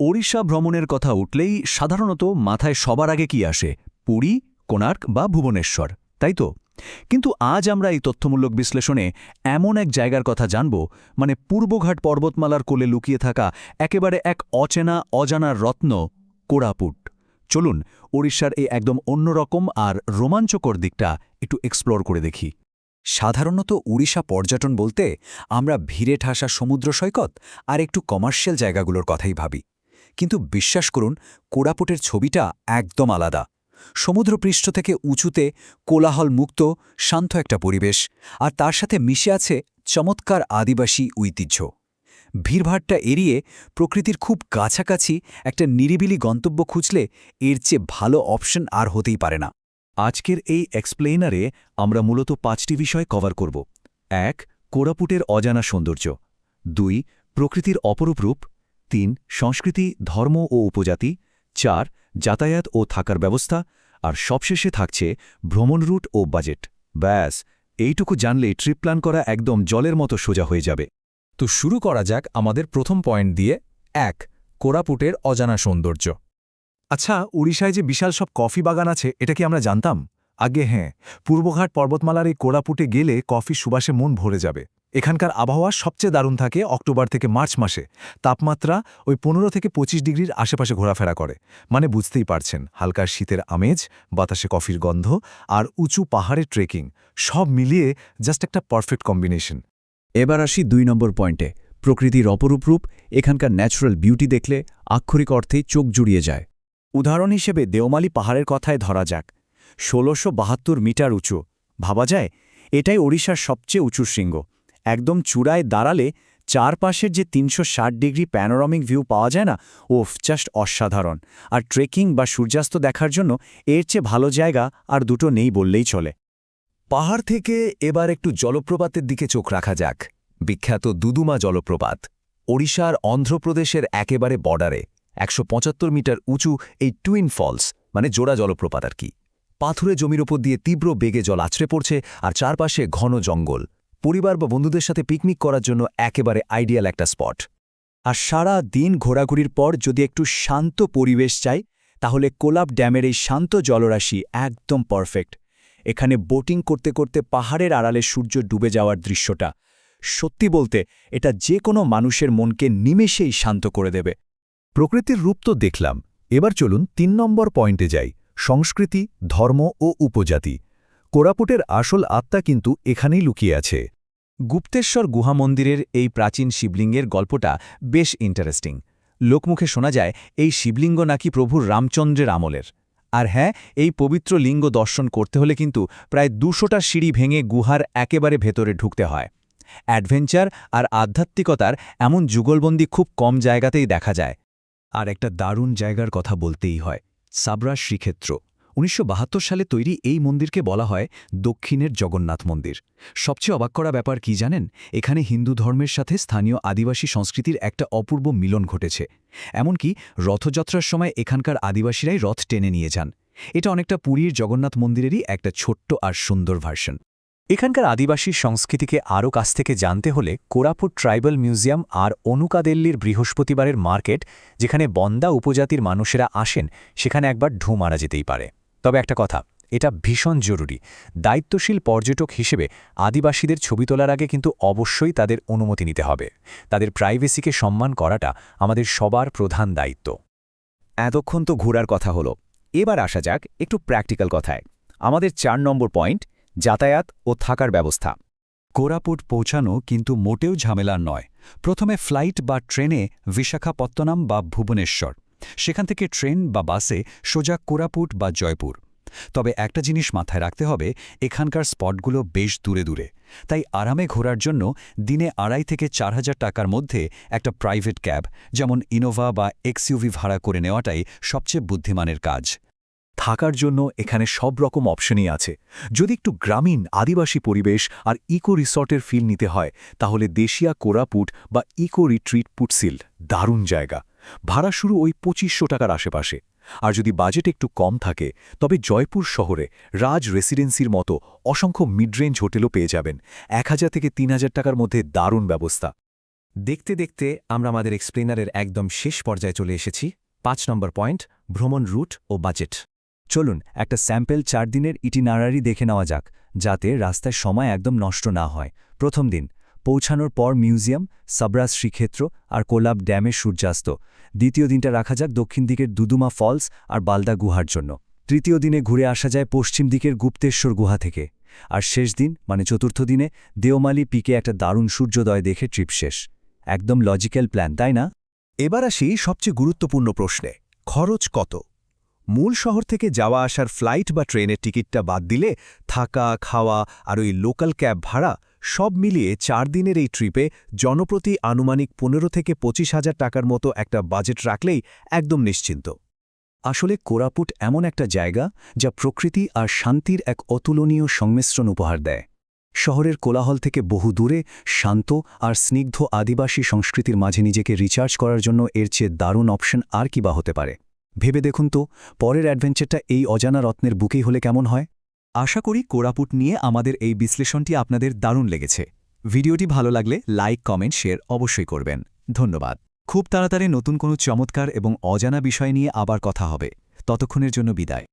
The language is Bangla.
ওড়িশা ভ্রমণের কথা উঠলেই সাধারণত মাথায় সবার আগে কি আসে? পুরী, কোণার্ক বা ভুবনেশ্বর, তাই তো? কিন্তু আজ আমরা এই তথ্যমূলক বিশ্লেষণে এমন এক জায়গার কথা জানব, মানে পূর্বঘাট পর্বতমালার কোলে লুকিয়ে থাকা একেবারে এক অচেনা অজানার রত্ন, কোরাপুট। চলুন ওড়িশার এই একদম অন্যরকম আর রোমাঞ্চকর দিকটা একটু এক্সপ্লোর করে দেখি। সাধারণত ওড়িশা পর্যটন বলতে আমরা ভিড়ে ঠাসা সমুদ্র সৈকত আর একটু কমার্শিয়াল জায়গাগুলোর কথাই ভাবি। কিন্তু বিশ্বাস করুন, কোরাপুটের ছবিটা একদম আলাদা। সমুদ্রপৃষ্ঠ থেকে উঁচুতে কোলাহল মুক্ত শান্ত একটা পরিবেশ, আর তার সাথে মিশে আছে চমৎকার আদিবাসী ঐতিহ্য। ভিড়ভাড়টা এড়িয়ে প্রকৃতির খুব কাছাকাছি একটা নিরিবিলি গন্তব্য খুঁজলে এর চেয়ে ভালো অপশন আর হতেই পারে না। আজকের এই এক্সপ্লেইনারে আমরা মূলত 5টি বিষয় কভার করব। 1. কোরাপুটের অজানা সৌন্দর্য। 2. প্রকৃতির অপরূপ রূপ। 3. সংস্কৃতি, ধর্ম ও উপজাতি। 4. যাতায়াত ও থাকার ব্যবস্থা। আর সবশেষে থাকছে ভ্রমণ রুট ও বাজেট। ব্যাস, এইটুকু জানলে ট্রিপ প্ল্যান করা একদম জলের মতো সোজা হয়ে যাবে। তো শুরু করা যাক আমাদের প্রথম পয়েন্ট দিয়ে। 1. কোরাপুটের অজানা সৌন্দর্য। আচ্ছা, উড়িষ্যায় যে বিশাল সব কফি বাগান আছে, এটা কি আমরা জানতাম? আগে হ্যাঁ, পূর্বঘাট পর্বতমালার এই কোরাপুটে গেলে কফি সুবাসে মন ভরে যাবে। এখানকার আবহাওয়া সবচেয়ে দারুণ থাকে অক্টোবর থেকে মার্চ মাসে। তাপমাত্রা ওই 15 থেকে 25 ডিগ্রির আশেপাশে ঘোরাফেরা করে। মানে বুঝতেই পারছেন, হালকা শীতের আমেজ, বাতাসে কফির গন্ধ আর উঁচু পাহাড়ে ট্রেকিং, সব মিলিয়ে জাস্ট একটা পারফেক্ট কম্বিনেশন। এবার আসি 2 নম্বর পয়েন্টে, প্রকৃতির অপরূপ রূপ। এখানকার ন্যাচারাল বিউটি দেখলে আক্ষরিক অর্থে চোখ জুড়িয়ে যায়। উদাহরণ হিসেবে দেওমালি পাহাড়ের কথায় ধরা যাক। ১৬৭২ মিটার উঁচু। ভাবা যায়, এটাই ওড়িশার সবচেয়ে উঁচু শৃঙ্গ। একদম চূড়ায় দাঁড়ালে চারপাশের যে ৩৬০ ডিগ্রি প্যানোরামিক ভিউ পাওয়া যায় না, ওফ, জাস্ট অসাধারণ। আর ট্রেকিং বা সূর্যাস্ত দেখার জন্য এর চেয়ে ভালো জায়গা আর দুটো নেই বললেই চলে। পাহাড় থেকে এবার একটু জলপ্রপাতের দিকে চোখ রাখা যাক। বিখ্যাত দুদুমা জলপ্রপাত, ওড়িশার অন্ধ্রপ্রদেশের একেবারে বর্ডারে ১৭৫ মিটার উঁচু এই টুইন ফলস, মানে জোড়া জলপ্রপাত আর কি। পাথুরে জমির ওপর দিয়ে তীব্র বেগে জল আছড়ে পড়ছে, আর চারপাশে ঘন জঙ্গল। পরিবার বা বন্ধুদের সাথে পিকনিক করার জন্য একেবারে আইডিয়াল একটা স্পট। আর সারা দিন ঘোরাঘুরির পর যদি একটু শান্ত পরিবেশ চাই, তাহলে কোলাব ড্যামের এই শান্ত জলরাশি একদম পারফেক্ট। এখানে বোটিং করতে করতে পাহাড়ের আড়ালে সূর্য ডুবে যাওয়ার দৃশ্যটা, সত্যি বলতে এটা যে কোনো মানুষের মনকে নিমেষেই শান্ত করে দেবে। প্রকৃতির রূপ তো দেখলাম, এবার চলুন ৩ নম্বর পয়েন্টে যাই, সংস্কৃতি, ধর্ম ও উপজাতি। কোরাপুটের আসল আত্মা কিন্তু এখানেই লুকিয়ে আছে। গুপ্তেশ্বর গুহা মন্দিরের এই প্রাচীন শিবলিঙ্গের গল্পটা বেশ ইন্টারেস্টিং। লোকমুখে শোনা যায় এই শিবলিঙ্গ নাকি প্রভু রামচন্দ্রের আমলের। আর হ্যাঁ, এই পবিত্র লিঙ্গ দর্শন করতে হলে কিন্তু প্রায় ২০০টা সিঁড়ি ভেঙে গুহার একেবারে ভেতরে ঢুকতে হয়। অ্যাডভেঞ্চার আর আধ্যাত্মিকতার এমন যুগলবন্দি খুব কম জায়গাতেই দেখা যায়। আর একটা দারুণ জায়গার কথা বলতেই হয়, সাবরা শ্রীক্ষেত্র। ১৯৭২ সালে তৈরি এই মন্দিরকে বলা হয় দক্ষিণের জগন্নাথ মন্দির। সবচেয়ে অবাক করা ব্যাপার কি জানেন? এখানে হিন্দু ধর্মের সাথে স্থানীয় আদিবাসী সংস্কৃতির একটা অপূর্ব মিলন ঘটেছে। এমনকি রথযাত্রার সময় এখানকার আদিবাসীরাই রথ টেনে নিয়ে যান। এটা অনেকটা পুরীর জগন্নাথ মন্দিরেরই একটা ছোট্ট আর সুন্দর ভার্সন। এখানকার আদিবাসী সংস্কৃতিকে আরও কাছ থেকে জানতে হলে কোরাপুট ট্রাইবাল মিউজিয়াম আর অনুকাদেল্লির বৃহস্পতিবারের মার্কেট, যেখানে বন্দা উপজাতির মানুষেরা আসেন, সেখানে একবার ঢু মারা যেতেই পারে। তবে একটা কথা, এটা ভীষণ জরুরি, দায়িত্বশীল পর্যটক হিসেবে আদিবাসীদের ছবি তোলার আগে কিন্তু অবশ্যই তাদের অনুমতি নিতে হবে। তাদের প্রাইভেসিকে সম্মান করাটা আমাদের সবার প্রধান দায়িত্ব। এতক্ষণ তো ঘোরার কথা হলো, এবার আসা যাক একটু প্র্যাকটিক্যাল কথায়। আমাদের ৪ নম্বর পয়েন্ট, যাতায়াত ও থাকার ব্যবস্থা। কোরাপুট পৌঁছানো কিন্তু মোটেও ঝামেলার নয়। প্রথমে ফ্লাইট বা ট্রেনে বিশাখাপত্তনম বা ভুবনেশ্বর, সেখান থেকে ট্রেন বা বাসে সোজা কোরাপুট বা জয়পুর। তবে একটা জিনিস মাথায় রাখতে হবে, এখানকার স্পটগুলো বেশ দূরে দূরে। তাই আরামে ঘোরার জন্য দিনে ২,৫০০ থেকে ৪,০০০ টাকার মধ্যে একটা প্রাইভেট ক্যাব, যেমন ইনোভা বা এক্সইউভি ভাড়া করে নেওয়াটাই সবচেয়ে বুদ্ধিমানের কাজ। থাকার জন্য এখানে সব রকম অপশনই আছে। যদি একটু গ্রামীণ আদিবাসী পরিবেশ আর ইকো রিসর্টের ফিল নিতে হয়, তাহলে দেশিয়া কোরাপুট বা ইকো রিট্রিট পুটসিল দারুণ জায়গা। ভাড়া শুরু ওই ২৫০০ টাকার আশেপাশে। আর যদি বাজেট একটু কম থাকে, তবে জয়পুর শহরে রাজ রেসিডেন্সির মতো অসংখ্য মিড রেঞ্জ হোটেলও পেয়ে যাবেন। ১,০০০ থেকে ৩,০০০ টাকার মধ্যে দারুণ ব্যবস্থা। দেখতে দেখতে আমরা আমাদের এক্সপ্লেনারের একদম শেষ পর্যায়ে চলে এসেছি। 5 নম্বর পয়েন্ট, ভ্রমণ রুট ও বাজেট। চলুন একটা স্যাম্পল 4 দিনের ইটিনারারি দেখে নেওয়া যাক, যাতে রাস্তায় সময় একদম নষ্ট না হয়। প্রথম দিন, পৌঁছানোর পর মিউজিয়াম, সাবরাস শ্রীক্ষেত্র আর কোলাব ড্যামের সূর্যাস্ত। দ্বিতীয় দিনটা রাখা যাক দক্ষিণ দিকের দুদুমা ফলস আর বালদা গুহার জন্য। তৃতীয় দিনে ঘুরে আসা যায় পশ্চিম দিকের গুপ্তেশ্বর গুহা থেকে। আর শেষ দিন মানে চতুর্থ দিনে দেওমালি পিকে একটা দারুণ সূর্যোদয় দেখে ট্রিপ শেষ। একদম লজিক্যাল প্ল্যান, তাই না? এবার আসি সবচেয়ে গুরুত্বপূর্ণ প্রশ্নে, খরচ কত? মূল শহর থেকে যাওয়া আসার ফ্লাইট বা ট্রেনের টিকিটটা বাদ দিলে থাকা, খাওয়া আর ওই লোকাল ক্যাব ভাড়া সব মিলিয়ে 4 দিনের এই ট্রিপে জনপ্রতি আনুমানিক 15 থেকে 25,000 টাকার মতো একটা বাজেট রাখলেই একদম নিশ্চিন্ত। আসলে কোরাপুট এমন একটা জায়গা যা প্রকৃতি আর শান্তির এক অতুলনীয় সংমিশ্রণ উপহার দেয়। শহরের কোলাহল থেকে বহু দূরে শান্ত আর স্নিগ্ধ আদিবাসী সংস্কৃতির মাঝে নিজেকে রিচার্জ করার জন্য এর চেয়ে দারুণ অপশন আর কি বা হতে পারে। ভেবে দেখুন তো, পরের অ্যাডভেঞ্চারটা এই অজানা রত্নের বুকেই হলে কেমন হয়? আশা করি কোরাপুট নিয়ে আমাদের এই বিশ্লেষণটি আপনাদের দারুণ লেগেছে। ভিডিওটি ভালো লাগলে লাইক, কমেন্ট, শেয়ার অবশ্যই করবেন। ধন্যবাদ। খুব তাড়াতাড়ি নতুন কোনো চমৎকার এবং অজানা বিষয় নিয়ে আবার কথা হবে। ততক্ষণের জন্য বিদায়।